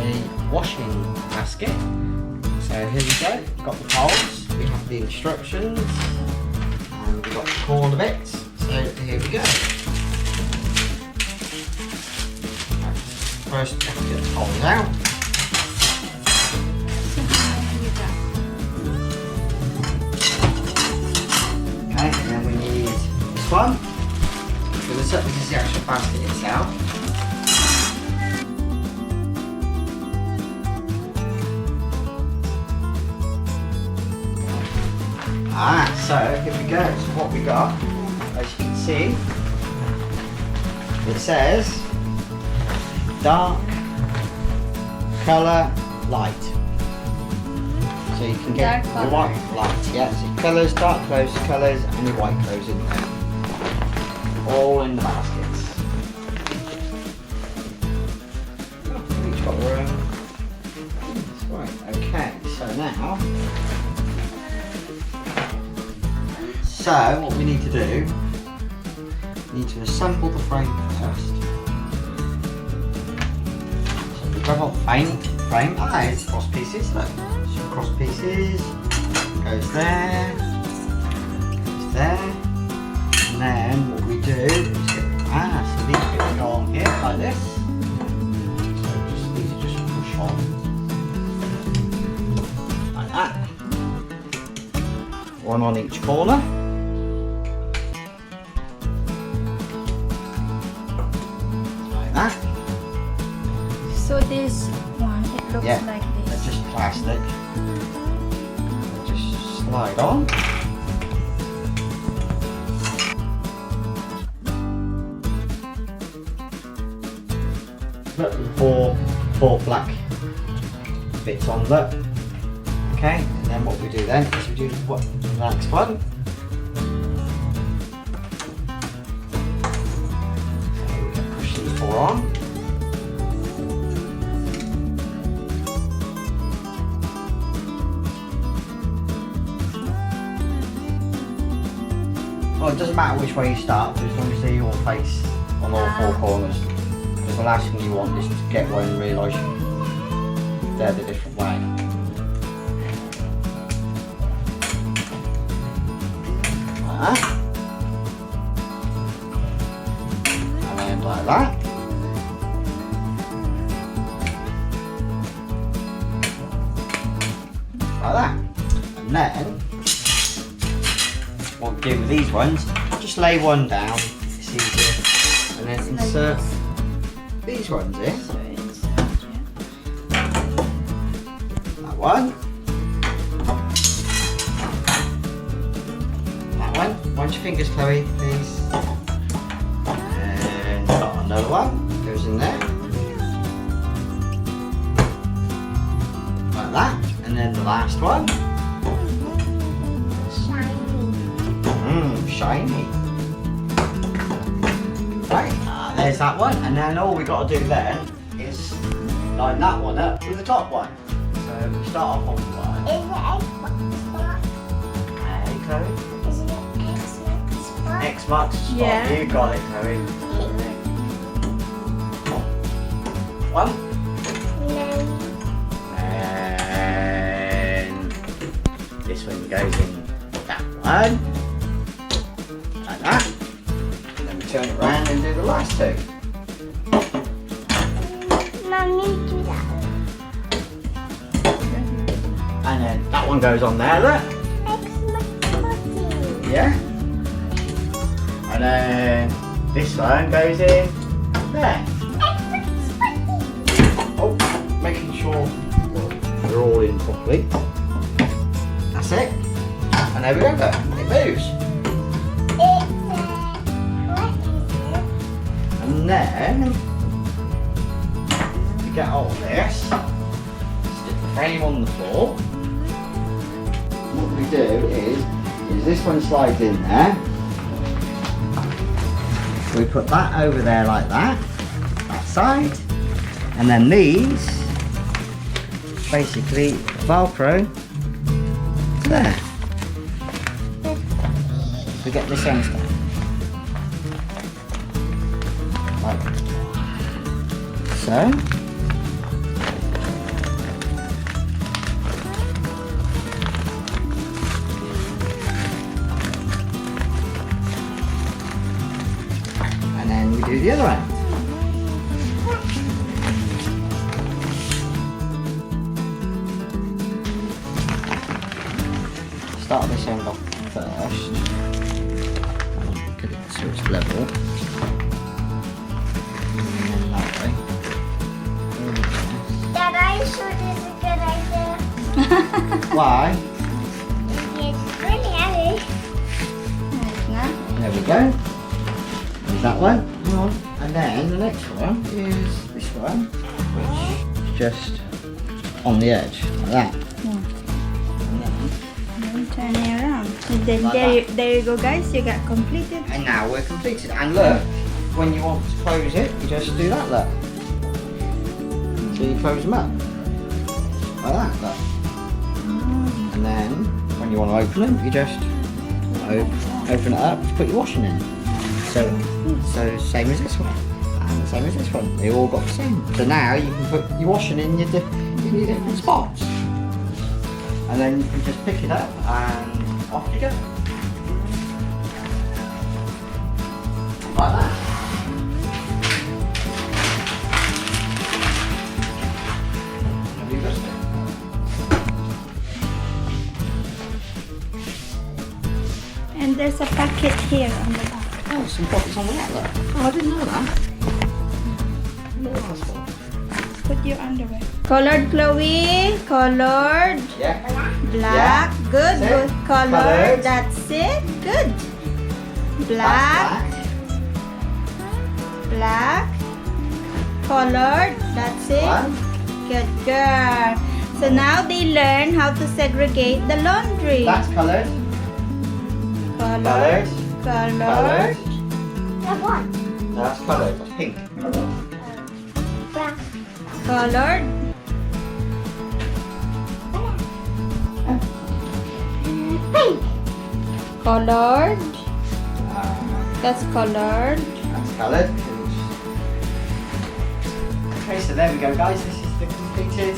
a washing basket. So here we go, we've got the poles, we have the instructions, and we've got the corner bits. So here we go. First we have to get the poles out. Okay, and then we need this one. So this is the actual basket itself. So here we go. So what we got, as you can see, it says dark, colour, light. So you can get your white light, yeah. So your colours, dark colours, and your white clothes in there. All in the baskets. Oh, each got their own. That's right. Okay, so now. So what we need to do, we need to assemble the frame first. So we grab our frame. It's cross pieces, look. So cross pieces, goes there, and then what we do is get, so these bits go on here like this. So these are just push on, like that. One on each corner. So this one, it looks like this. They're just plastic. They just slide on. Look, four black bits on that. Okay, and then what we do then is we do the next one. So we can push these four on. Well, it doesn't matter which way you start, but as long as they're your face on all four corners. Because the last thing you want is to get one and realise they're the different way. Like that. And then like that. Like that. And then what we do with these ones, just lay one down, it's easier, and then insert these ones in. That one. That one. Watch your fingers, Chloe, please. And got another one, goes in there. Like that. And then the last one. Shiny. Right, there's that one, and then all we got to do then is line that one up with the top one. So we start off on one. Hey, Chloe. Is it X marks the spot. Yeah. You got it, Chloe. One. And this one goes in that one. Like that. And then we turn it around and do the last two. Mommy, do that. And then that one goes on there, look. Yeah. And then this one goes in there. Oh, making sure they're all in properly. That's it. And there we go, look. It moves. And then we get all this, stick the frame on the floor. What we do is this one slides in there. We put that over there like that side, and then these basically Velcro to there. We get this end stuff. Like so. the other end. Start this end off first. Get it so it's level. And then that way. Dad, are you sure this is a good idea? Why? It's really heavy. Nice na. There we go. There's that one. Hang on. And then the next one is this one, which is just on the edge, like that. Yeah. And Then turn it around. And then Like there you go, guys. You got completed. now we're completed. And look, when you want to close it, you just do that, look. So you close them up. Like that, look. And then when you want to open them, you just open it up to put your washing in. So same as this one. And the same as this one. They all got the same. So now you can put your washing in your different spots. And then you can just pick it up and off you go. Like that. Have you got it? And there's a packet here on the back. Oh, some pockets on the back there. Oh, I didn't know that. What was that? Put your underwear. Colored, Chloe. Colored. Yeah. Black. Good. That's it. Good. Colored. Colored. That's it. Good. Black. Black. Colored. That's it. One. Good girl. So now they learn how to segregate the laundry. That's coloured. Colored. Colored. Coloured. That one. That's coloured. That's pink. Brown. Colored. Pink. Colored. Uh, That's colored. that's coloured. Okay, so there we go, guys. This is the completed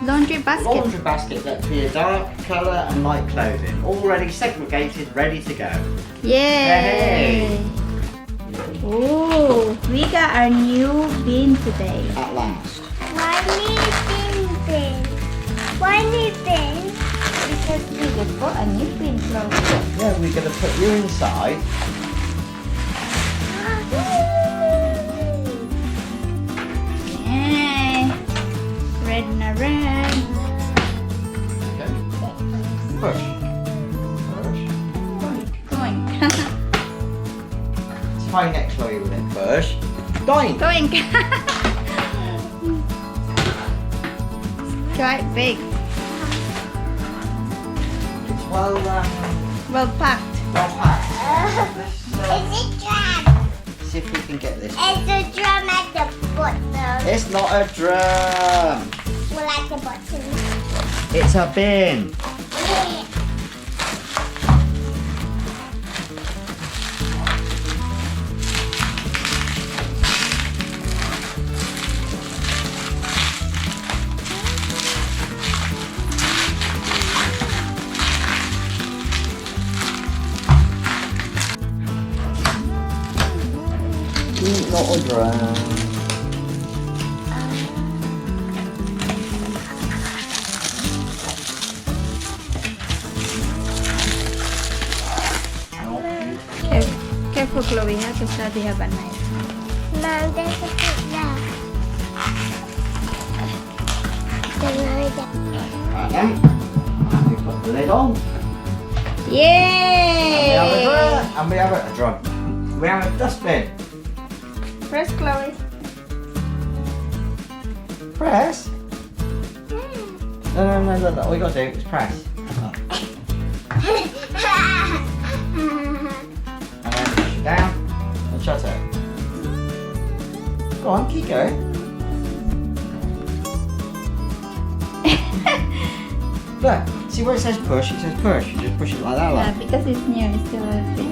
Laundry basket. laundry basket that for your dark colour and light clothing. Already segregated, ready to go. Yay! Hey. Oh, we got our new bin today. At last. Why need bin? Why need bin? Because we just got a new bin, Chloe. Yeah, we're going to put you inside. Yay! Red na red. Okay. Push. Push. Going. Try next Chloe with it. Push. Doink. Going. Quite big. It's well Well packed. packed. Is it drum? See if we can get this. It's a drum at the bottom. It's not a drum. Well, at the bottom. It's a bin. Not a drum. Careful, Chloe, because Daddy have a knife. Mom, there's a foot there. Right then. We put the lid on. Yay! And we have a drum. We have a dustbin. Press, Chloe. Press? No. All we gotta do is press. And then push it down and shut it. Go on, keep going. Look, see where it says push? It says push. You just push it like that, Yeah, like. because it's new, it's still a bit.